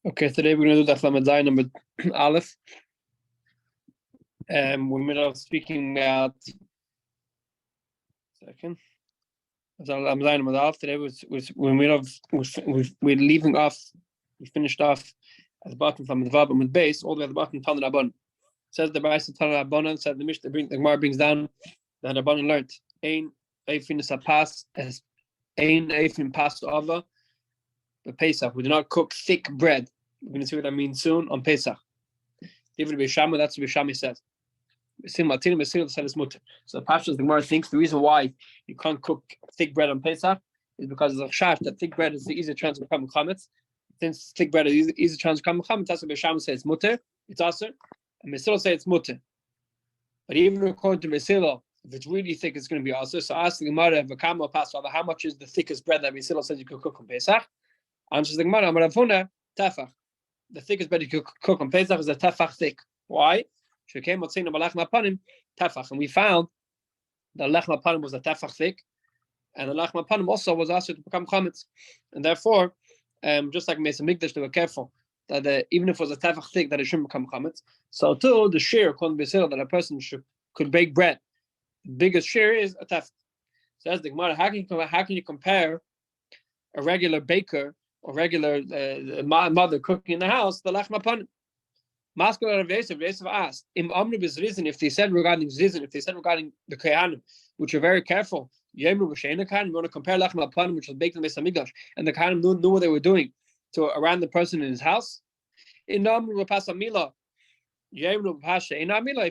Okay, today we're going to do the Lamed Zayin number Aleph. We're middle of speaking about second. Lamed Zayin number Aleph. Today we're leaving off. We finished off at the bottom from the Vav and with base all the way at the bottom. Tan Rabban says the Bais Tan Rabban said the Mishnah the Gemara brings down that Rabban learned Ein Eifin is a pass as Ein Eifin pass over the Pesach. We do not cook thick bread. We're going to see what that means soon on Pesach. Even Bishama, that's what Bishami says. So the Pashas, the Gemara thinks the reason why you can't cook thick bread on Pesach is because of the chash that thick bread is the easier chance to become chametz. Since thick bread is the easier chance to become chametz, that's what Bishama says it's mutter, it's aser, and Mesilo say it's mutter. But even according to Mesilo, if it's really thick, it's going to be aser. So ask the Gemara, how much is the thickest bread that Mesilo says you can cook on Pesach? Answers the Gemara, Amaravuna, tefach. The thickest bread you could cook on Pesach is a tefach thick. Why? And we found that lechem apanim was a tefach thick, and the lechem apanim also was asked to become chametz. And therefore, just like Mesa Mikdash, they were careful that even if it was a tefach thick, that it shouldn't become chametz. So too, the shear according to Beisil that a person could bake bread, the biggest shear is a tefach. So that's the Gemara. How can you compare a regular baker or regular mother cooking in the house, the lechem apanim? Yosef asked, if they said regarding zizin, if they said regarding the kohanim, which are very careful, you want to compare lechem apanim, which was baked in the Beis Hamikdash, and the kohanim knew what they were doing to around the person in his house. If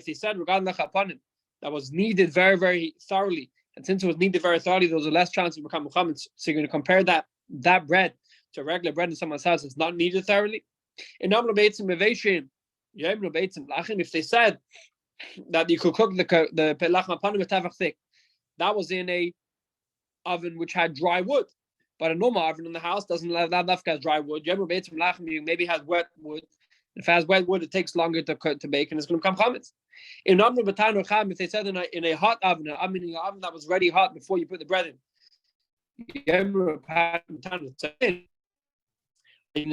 they said regarding lechem apanim, that was kneaded very, very thoroughly, and since it was kneaded very thoroughly, there was a less chance of becoming chametz. So you're going to compare that bread to regular bread in someone's house that's not kneaded thoroughly. If they said that you could cook the lechem apanim with tefach thick, that was in a oven which had dry wood. But a normal oven in the house doesn't have dry wood. You maybe has wet wood. If it has wet wood, it takes longer to bake, and it's going to become chametz. If they said in a hot oven, an oven that was ready hot before you put the bread in, you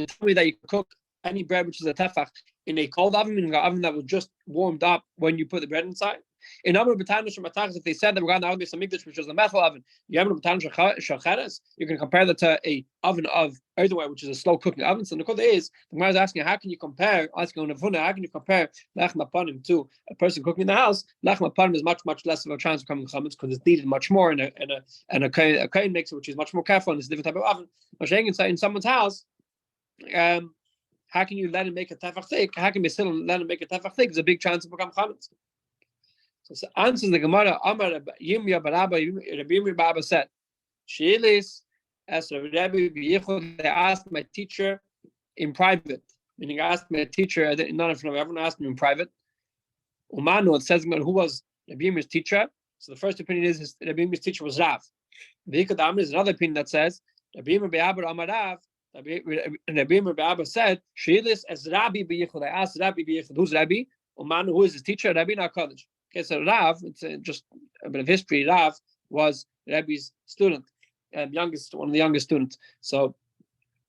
tell me that you can cook any bread which is a tefach in a cold oven, meaning an oven that was just warmed up when you put the bread inside. In if they said that we're going to have some mikdash, which was a metal oven, you can compare that to a oven of earthenware, which is a slow cooking oven. So the question is, the Gemara is asking, how can you compare lechem apanim to a person cooking in the house? Lechem apanim is much less of a chance of becoming chametz because it's needed much more, and a kohen makes it, which is much more careful, and it's a different type of oven. In someone's house, how can you let him make a tefach thick? How can we still let him make a tefach thick? There's a big chance to become chametz. So answers the Gemara. Amar Yimya Baraba Rabbi Yimya said, "Sheilis as Rabbi Yichud." They asked my teacher in private. Meaning, I asked my teacher. Not in front of everyone. Asked him in private. Umanu. It says who was Rabbi Yimya's teacher. So the first opinion is Rabbi Yimya's teacher was Rav. V'ikad is another opinion that says Rabbi Yimya Be'abar Amar Rav. Rabbi Yimya Be'abar said, "Sheilis as Rabbi B'Yichud." I asked Rabbi B'Yichud, who's Rabbi? Umanu, who is his teacher? Rabbi Nakadosh. Okay, so Rav, it's just a bit of history. Rav was Rabbi's student, one of the youngest students. So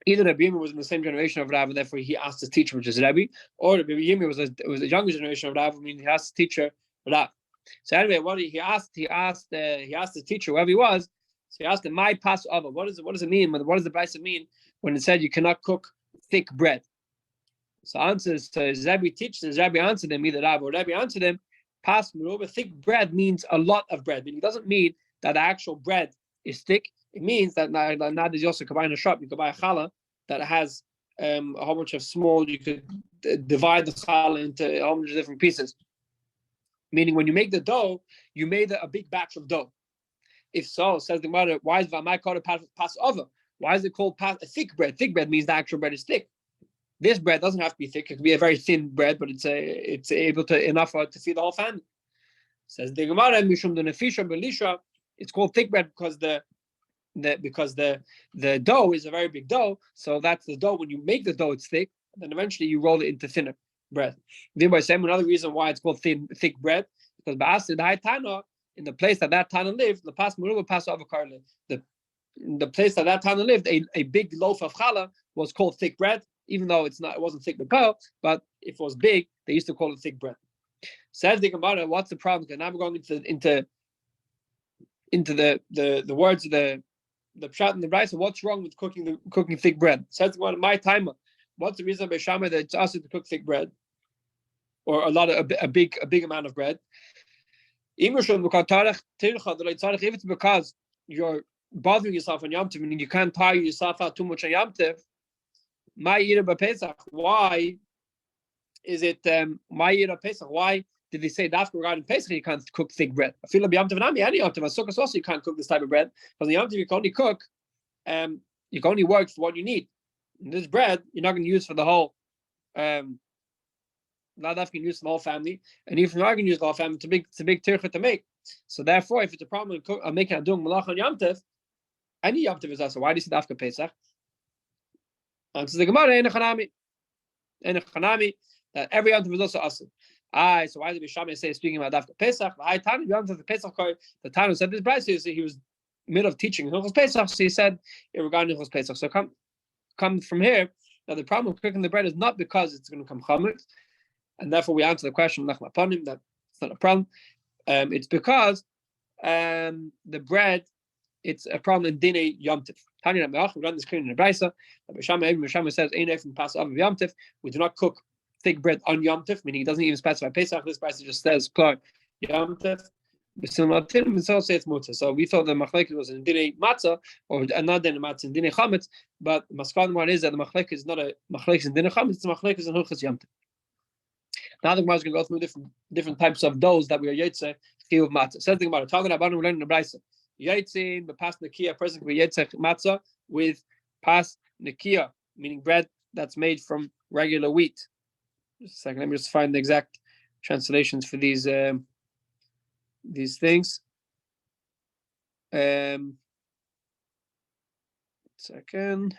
either Rabbi Yimya was in the same generation of Rav, and therefore he asked his teacher, which is Rabbi, or Rabbi Yimya was a younger generation of Rav, I mean he asked his teacher Rav. So anyway, what he asked his teacher, whoever he was. So he asked him, "My Passover, what does it mean? What does the Brisa mean when it said you cannot cook thick bread?" So answers, so Rabbi teaches, Rabbi answered him, either Rav or Rabbi answered him. Pas merova, thick bread means a lot of bread. It doesn't mean that the actual bread is thick. It means that nowadays you also can buy in a shop, you can buy a challah that has a whole bunch of small, you could divide the challah into a whole bunch of different pieces. Meaning when you make the dough, you made a big batch of dough. If so, says the Gemara, why is Vamai called a Passover? Why is it called a thick bread? Thick bread means the actual bread is thick. This bread doesn't have to be thick; it can be a very thin bread, but it's able to enough to feed the whole family. Says the Gemara, Mishum the Nefisha Belisha. It's called thick bread because the dough is a very big dough. So that's the dough. When you make the dough, it's thick, and then eventually you roll it into thinner bread. Thereby, saying another reason why it's called thick bread because Ba'asid Hai Tana, in the place that Tana lived, the Pas Meruba Pas Avakarle, the place that Tana lived, a big loaf of challah was called thick bread. even though it wasn't thick b'ko, but if it was big, they used to call it thick bread. Says the Gemara, what's the problem? Because now we're going into the words of the pshat and the brayso. What's wrong with cooking thick bread? Says the Gemara, my timer. What's the reason by Shammai that it's also to cook thick bread, or a big amount of bread? If it's because you're bothering yourself on Yom Tov, meaning you can't tire yourself out too much on Yom Tov, why is it Pesach? Why did they say that regarding Pesach you can't cook thick bread? I feel like Yom Tov any Yom Tov, Sukkot also you can't cook this type of bread, because in Yom Tov you can only cook, you can only work for what you need. And this bread you're not going to use for the whole. Not that you can use the whole family, and even if you are going to use the whole family, it's a big tircha to make. So therefore, if it's a problem making doing malach on Yom Tov, any Yom Tov is also. Why do you say Dafka Pesach? Answers the Gemara, Enechanami, that every Yom Tov is also awesome. So why did Shammai say speaking about Dafka Pesach? The Yom Tov the Pesach, the Tanu said this brayso. He was middle of teaching Hilchos Pesach, so he said regarding Hilchos Pesach. So come from here. Now the problem with cooking the bread is not because it's going to come chametz. And therefore, we answer the question that it's not a problem. It's because the bread, it's a problem in Dinei Yom Tov. Tanya Me'ach, we run this clear in the Brayso. Shammai says, Yom Tov. We do not cook thick bread on Yom Tov, meaning he doesn't even specify Pesach. This Brayso just says, Yom Tov. It's mutter. So we thought the machlekes was in Dinei Matzah, or not Dinei Matzah, in Dinei Chametz. But the Maskon one is that the machlekes is not a machlekes in Dinei Chametz, it's a machlekes in Hilchos Yom Tov. Now the Gemara is going to go through different types of doughs that we are yotze chiyuv matzah. Says the Gemara, talking about we're learning the brayso. Yotzin b'pas nekia, a person can be yotze matzah with pas nekia, meaning bread that's made from regular wheat. Just a second, let me just find the exact translations for these things. Second.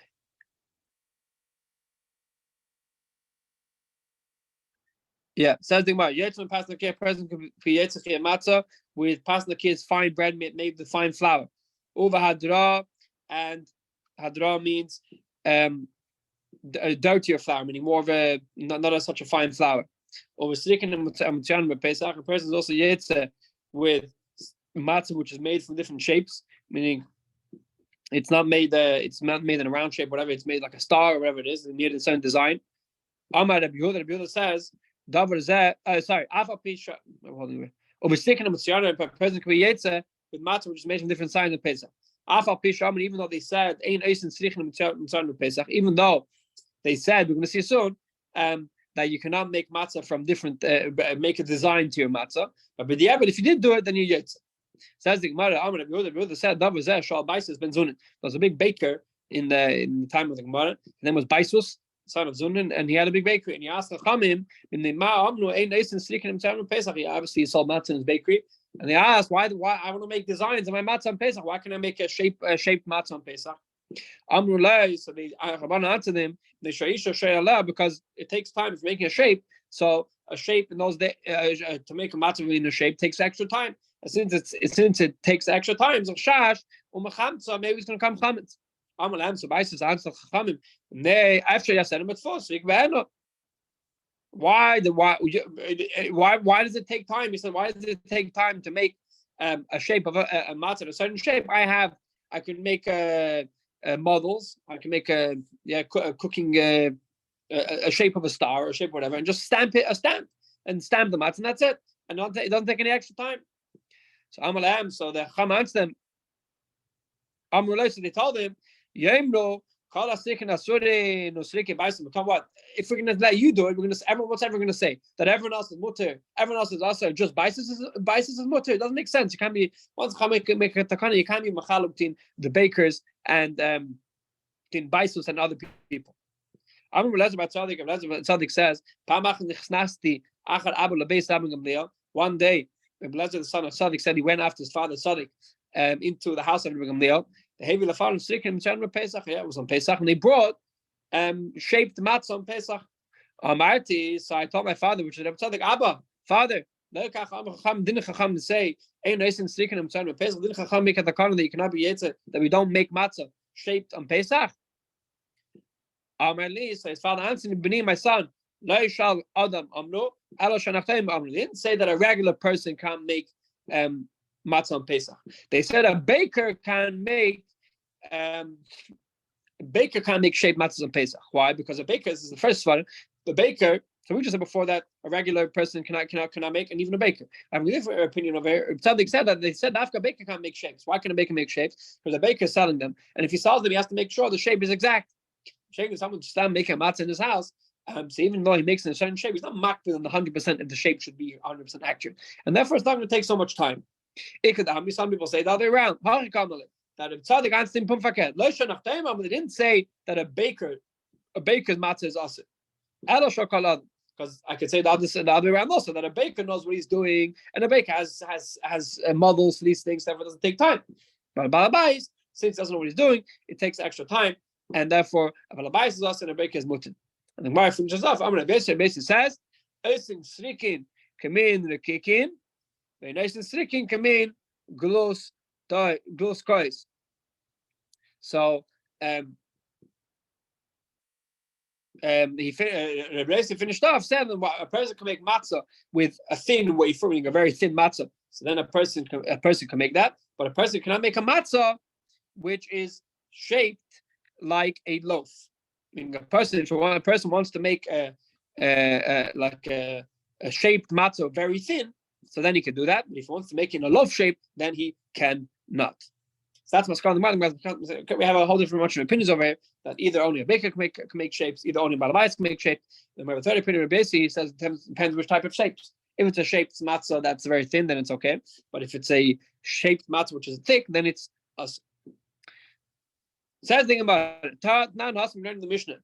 Yeah, says the Gemara, Yetzim Pasnakia present could be Yetzachia matzah with Pasnakia's fine bread made with fine flour. Over Hadra, and Hadra means a dirtier flour, meaning more of a not such a fine flour. Over Srikin and Pesach, a person is also Yetzah with matzah which is made from different shapes, meaning it's not made in a round shape, whatever, it's made like a star or whatever it is, and near the certain design. Amar Rabbi Yehuda says, Davar zeh, sorry, Afa Pisha. Over sticking them with present can be Yetze with matzah which is made from different signs of Pesach. Afa Pisha, even though they said Ein Eisen Srichen with Pesach, even though they said we're going to see soon that you cannot make matzah from different make a design to your matzah, but if you did do it, then you Yetze. Says the Gemara, Amar Rabbi Yehuda said Davar zeh Shal Baisus ben Zunin. There was a big baker in the time of the Gemara. His name was Baisus, son of Zunin, and he had a big bakery. And he asked Chachamim, obviously he sold matzah in his bakery. And they asked, why I want to make designs on my matzah on Pesach. Why can I make a shaped matzah on Pesach? So they answered them, because it takes time for making a shape. So a shape in those days, to make a matzah in a shape takes extra time. And since it takes extra time, so shash maybe it's going to come chametz. So Baisus answered Chachamim. After you said him at first, why does it take time? He said, why does it take time to make a shape of a matzah, a certain shape? I can make models. I can make a cooking a shape of a star or a shape of whatever, and just stamp the matzah, and that's it. And it doesn't take any extra time. So Amalam, so the Chacham answered them. So they told him, what? If we're going to let you do it, what's everyone going to say? That everyone else is mutter, everyone else is also just Baisus is mutter. It doesn't make sense. You can't be, once you make a takana, you can't be machaluk between the bakers and between Baisus and other people. Tzaddik says, one day, Belazar, the son of Tzaddik, said he went after his father Tzaddik into the house of Rabbi Gamliel. It was on Pesach, and they brought shaped matzah on Pesach. So I told my father, which is Rabbi Tzaddik, Abba, father, didn't Chacham say, didn't Chacham make a takana that you cannot be Yetzeh, that we don't make matzah shaped on Pesach? Amarli, so his father answered, "B'ni, my son, lo yishal adam amnu, elo shanachtem amnu." They didn't say that a regular person can't make matzah on Pesach. They said a baker can make shaped matzahs on Pesach. Why? Because a baker, this is the first one. The baker. So we just said before that a regular person cannot make, and even a baker. I have a different opinion over here. Tzaddik said that they said Afka baker can't make shapes. Why can a baker make shapes? Because the baker is selling them, and if he sells them, he has to make sure the shape is exact. Shape someone just making a matzah in his house. So even though he makes it in a certain shape, he's not marked within the 100% if the shape should be 100% accurate, and therefore it's not going to take so much time. Some people say the other way around. That if tzaddik answered him pumfaket, they didn't say that a baker's matzah is asur. Because I could say the other way around also, that a baker knows what he's doing, and a baker has models for these things, therefore it doesn't take time. But a balabais, since he doesn't know what he's doing, it takes extra time, and therefore a balabais is also, and a baker is mutin. And the Gemara finishes off. Basically says, "Eising srikin kamin rekikin, ve'neising srikin kamin glos kois." So he finished off saying that a person can make matzah with a thin wafer, meaning a very thin matzah. So then a person can make that, but a person cannot make a matzah which is shaped like a loaf. Meaning a person wants to make a shaped matzah very thin, so then he can do that. But if he wants to make it in a loaf shape, then he cannot. So that's what's called the modern. We have a whole different bunch of opinions over here that either only a baker can make shapes, either only balabais can make shapes. Then we have a third opinion. Basically, says it depends which type of shapes. If it's a shaped matzah that's very thin, then it's okay. But if it's a shaped matzah which is thick, then it's us. Says thing about it. Now, we learned the Mishnah.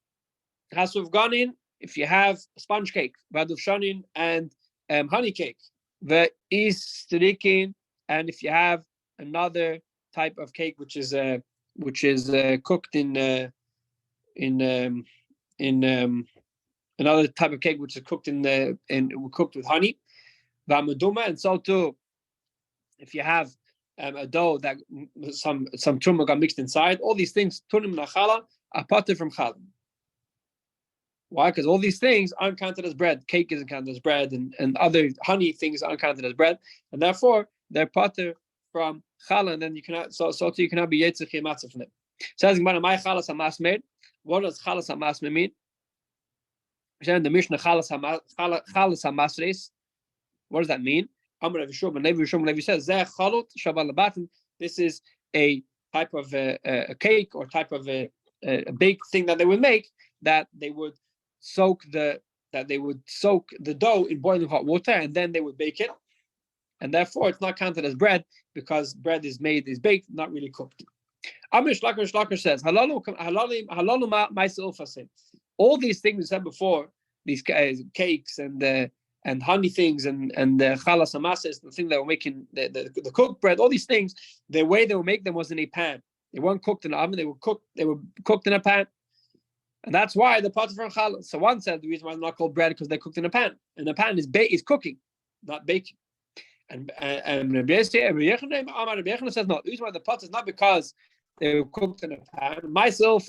Has to have gone in if you have sponge cake, vaduvshanin, and honey cake. The istirikin, and if you have another type of cake which is cooked in another type of cake which is cooked cooked with honey, v'amaduma, and so too if you have a dough that some truma got mixed inside. All these things tunim nachala are potter from challah. Why? Because all these things aren't counted as bread. Cake isn't counted as bread, and other honey things aren't counted as bread, and therefore they're potter from challah, and then you cannot you cannot be yetzich matzah from them. Says my chalas hamasmed. What does chalas hamasmed mean? The Mishnah chalas hamasres. What does that mean? Amar Rabbi Levi says zeh chalot shaval labatim. This is a type of a cake or type of a baked thing that they would make, that they would soak the dough in boiling hot water, and then they would bake it. And therefore, it's not counted as bread because bread is baked, not really cooked. Amish Laker says, all these things we said before, these cakes and honey things and the chalas hamases, the thing that were making the cooked bread, all these things, the way they would make them was in a pan. They weren't cooked in the oven; they were cooked in a pan, and that's why the potter from challah. So one said the reason why they're not called bread because they're cooked in a pan, and the pan is cooking, not baking. And Rabbi Yechon says no. The reason why the pot is not because they were cooked in a pan. Myself,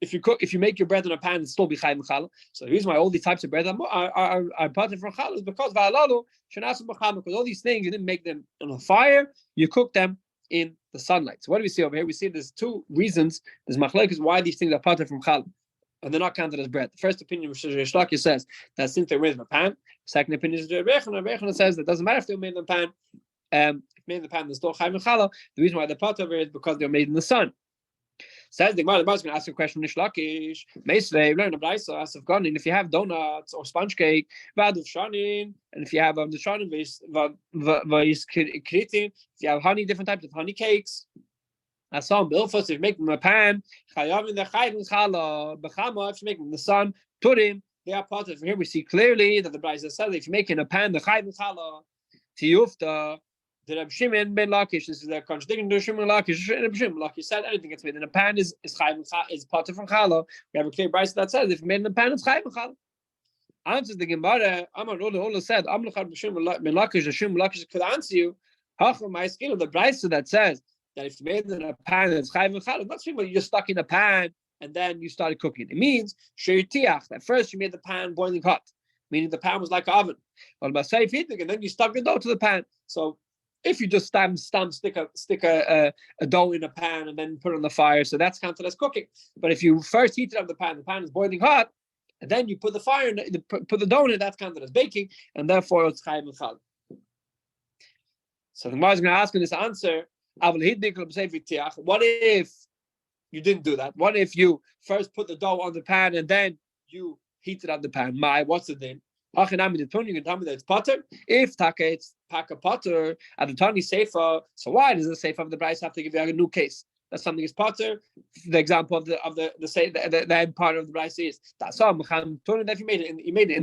if you make your bread in a pan, it's still be chayim challah. So the reason why all these types of bread are potted from challah is because because all these things you didn't make them on a fire, you cook them in the sunlight. So what do we see over here? We see there's two reasons. There's machlokes why these things are potted from challah, and they're not counted as bread. The first opinion, which Reish Lakish, says that since they're made in a pan. Second opinion is Rabbi Yechon says that it doesn't matter if they were made in a pan. If made in the pan, there's still chayim challah. The reason why they're pot over is because they're made in the sun. Says the Gemara is going to ask a question. Reish Lakish, Meisvei, learn a brayso as of gone. If you have donuts or sponge cake, vaduvshanin, and if you have the shanin kritin, if you have honey, different types of honey cakes. As some bilfos, if you make them in a pan, chayavim the chayim challah. Bechama, if you make them in the sun, purim. They are part of. Here we see clearly that the Brayza says if you make in a pan the chayim challah tiyufta, the Reb Shimon ben Lakish. This is a contradiction to Shimon Lakish. Reb Shimon Lakish said anything that's made in a pan is chayim is part of from challah. We have a clear Brayza that says if you made in a pan it's chayim challah. Answers the Gemara. Amar Ola said Amluchad Shimon ben Lakish. The Shimon Lakish could answer you. Hacham my skill of the Brayza that says that if you made in a pan it's chayim challah. Not saying you just stuck in a pan and then you started cooking. It means she'itiach, that first you made the pan boiling hot, meaning the pan was like an oven. And then you stuck the dough to the pan. So if you just stick a dough in a pan and then put it on the fire, so that's counted as cooking. But if you first heated up the pan is boiling hot, and then you put the fire in it, put the dough in it, that's counted as baking, and therefore it's chayim and chal. So the Gemara is going to ask in this answer, what if you didn't do that? What if you first put the dough on the pan and then you heated up the pan? What's the din? You can tell me that it's potter. If taka it's paka potter at the tani sefer, so why does the sefer of the Bryce have to give you a new case? That something is potter. The example of the end part of the Bryce is that's all. If you made it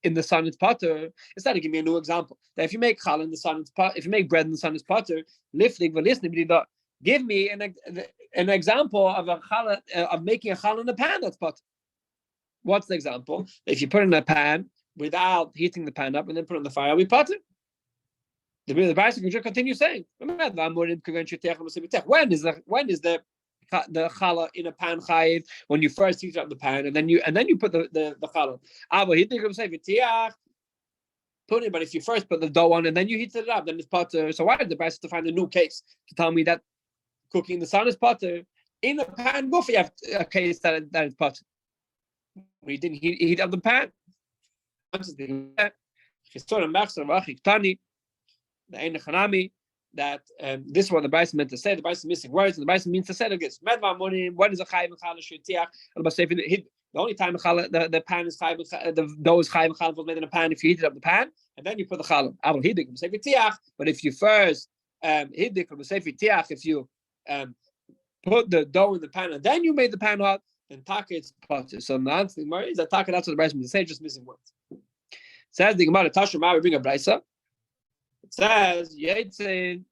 in the sun, it's potter. Instead of give me a new example. That if you make challah in the sun, it's potter. If you make bread in the sun, it's potter. Give me an example of a challah of making a challah in a pan that's potter. What's the example? If you put it in a pan without heating the pan up and then put it on the fire, we potter. The Bryce can continue saying, when is the challah in a pan chayiv? When you first heat up the pan and then you put the challah. Put it, but if you first put the dough on and then you heat it up, then it's potter. So why did the Bryce to find a new case to tell me that cooking in the sun is potter? In a pan buffet, you have a case that is potter. We didn't heat up the pan. That this is what the Bryce meant to say. The Bryce is missing words, and the Bryce means to say like this. What is a chayv and challah? The only time the pan is chayv, the dough is chayv and challah was made in a pan if you heated up the pan and then you put the challah. But if you first if you put the dough in the pan and then you made the pan hot, then taka it's potter. So the answer is that taka, that's what the Bryce means to say, just missing words. Says the Gemara, Tashma, we bring a brisa. It says Yetzin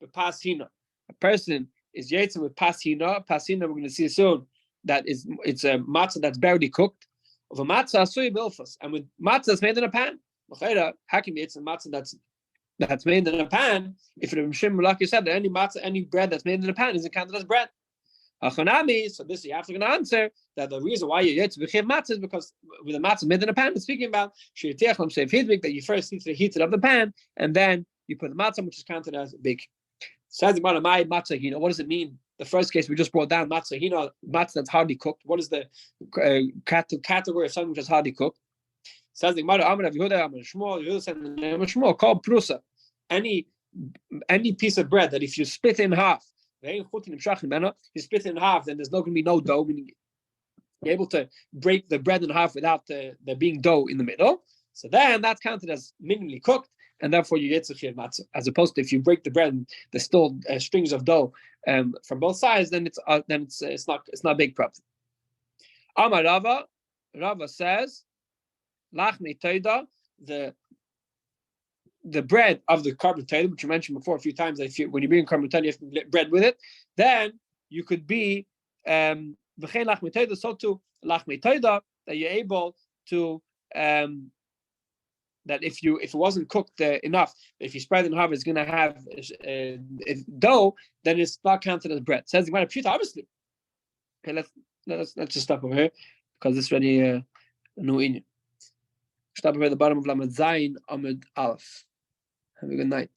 with Pashina. A person is Yetzin with Pashina. Pashina, we're going to see soon that it's a matzah that's barely cooked. Of a matzah asui bilfas, and with matzah that's made in a pan. How can it's a matzah that's made in a pan? If it like you said, that any bread that's made in a pan isn't counted as bread. So this you have to answer that the reason why you yetz b'chiv matzah is because with the matzah made in a pan, it's speaking about that you first heat it up the pan and then you put the matzah, which is counted as big. Says the Gemara, my matzah, what does it mean? The first case we just brought down matzah, matzah that's hardly cooked. What is the category of something which is hardly cooked? Says the Gemara, Amar Yehuda, Amar Shmuel, Yehuda said the name of Shmuel, called prusa. Any piece of bread that if you split in half, you split it in half, then there's not going to be no dough, meaning you're able to break the bread in half without there being dough in the middle. So then that's counted as minimally cooked, and therefore you get tzachir matzah. As opposed to if you break the bread and there's still strings of dough from both sides, then it's not big problem. Amar Rava says, lachmei toida, the bread of the carbon tail, which you mentioned before a few times, that when you bring carbon tail, you have to get bread with it. Then you could be so to lachmei toida, that you're able to that if it wasn't cooked enough, if you spread it in half, it's going to have dough, then it's not counted as bread. It says the Gemara pshuta, obviously. Okay, let's just stop over here because it's already a new inyan. Stop over at the bottom of Lamed Zayin Amud Aleph. Have a good night.